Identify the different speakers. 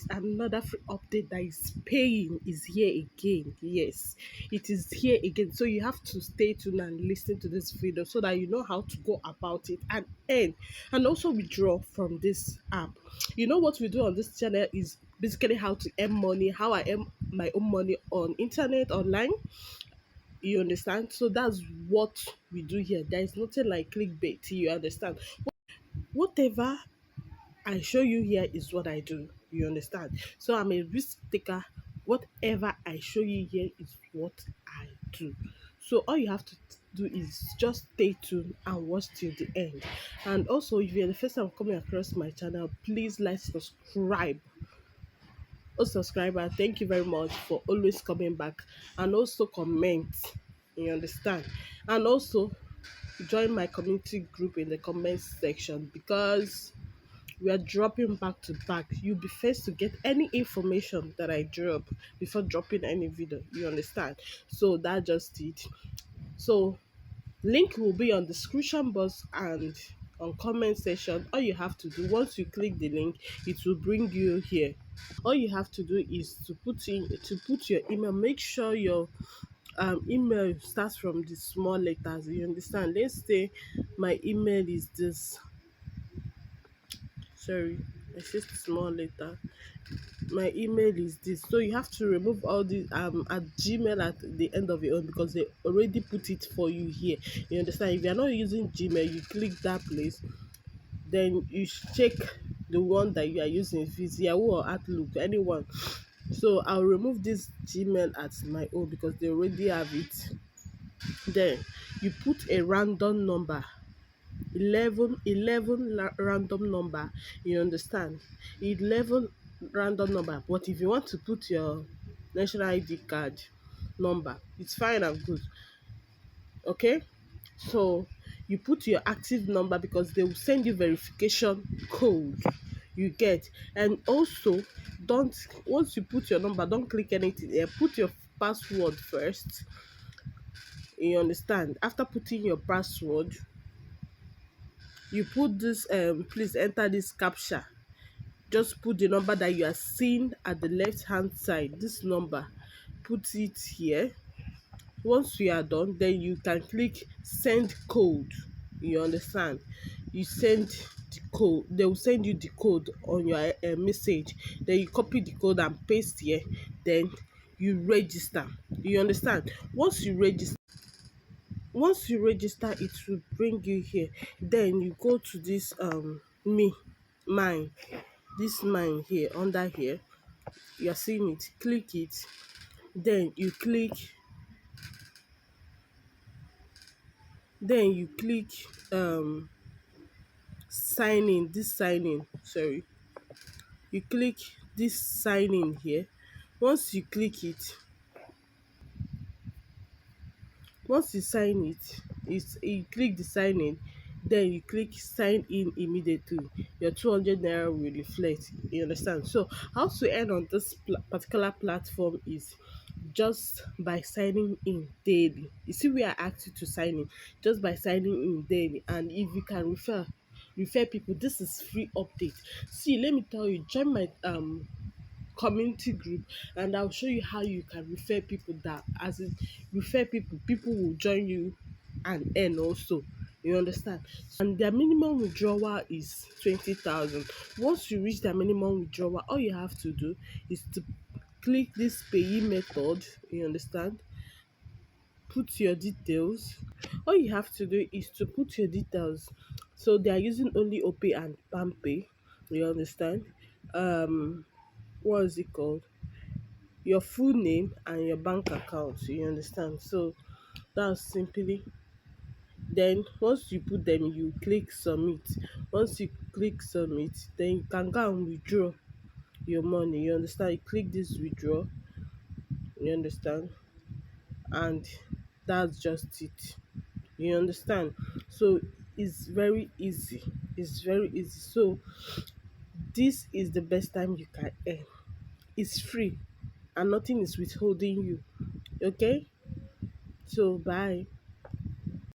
Speaker 1: another free update that is paying is here again. Yes, it is here again. So you have to stay tuned and listen to this video so that you know how to go about it and earn and also withdraw from this app. You know what we do on this channel is basically how to earn money, how I earn my own money on internet, online. You understand? So that's what we do here. There is nothing like clickbait. You understand? Whatever I show you here is what I do. You understand? So I'm a risk taker. Whatever I show you here is what I do. So all you have to do is just stay tuned and watch till the end. And also, if you're the first time coming across my channel, please like, subscribe. Oh, subscriber, thank you very much for always coming back, and also comment. You understand? And also join my community group in the comment section, because we are dropping back to back. You'll be first to get any information that I drop before dropping any video. You understand? So that's just it. So link will be on the description box and on comment section. All you have to do, once you click the link, it will bring you here. All you have to do is to put your email. Make sure your email starts from the small letters. You understand? Let's say my email is this. Sorry, I said small letter. My email is this. So you have to remove all the at Gmail at the end of your own, because they already put it for you here. You understand? If you are not using Gmail, you click that place, then you check the one that you are using, if it's Yahoo or Outlook, anyone. So I'll remove this Gmail at my own because they already have it. Then you put a random number, 11 random number. You understand? 11 random number. But if you want to put your national ID card number, it's fine and good. Okay, so you put your active number, because they will send you verification code. You get? And also, don't, once you put your number, don't click anything there. Put your password first. You understand? After putting your password, you put this please enter this captcha. Just put the number that you are seeing at the left hand side. This number, put it here. Once you are done, then you can click send code. You understand? You send the code. They will send you the code on your message. Then you copy the code and paste here. Then you register. You understand? Once you register, it will bring you here. Then you go to this mine, this mine here, under here. You are seeing it. Click it. Then you click sign in. This sign in, sorry, you click this sign in here. Once you click it, once you sign it, you click the sign in, then you click sign in immediately. Your 200 naira will reflect. You understand? So how to earn on this particular platform is just by signing in daily. You see, we are asked you to sign in just by signing in daily. And if you can refer people, this is free update. See, let me tell you, join my community group, and I'll show you how you can refer people. That as in refer people will join you and earn also. You understand? And their minimum withdrawal is 20,000. Once you reach their minimum withdrawal, all you have to do is to click this payee method. You understand? Put your details. All you have to do is to put your details. So they are using only Opay and PalmPay. You understand? What is it called? Your full name and your bank account. You understand? So that's simply. Then once you put them, you click submit. Once you click submit, then you can go and withdraw your money. You understand? You click this withdraw. You understand? And that's just it. You understand? So it's very easy. It's very easy. So this is the best time you can earn. It's free and nothing is withholding you. Okay? So bye.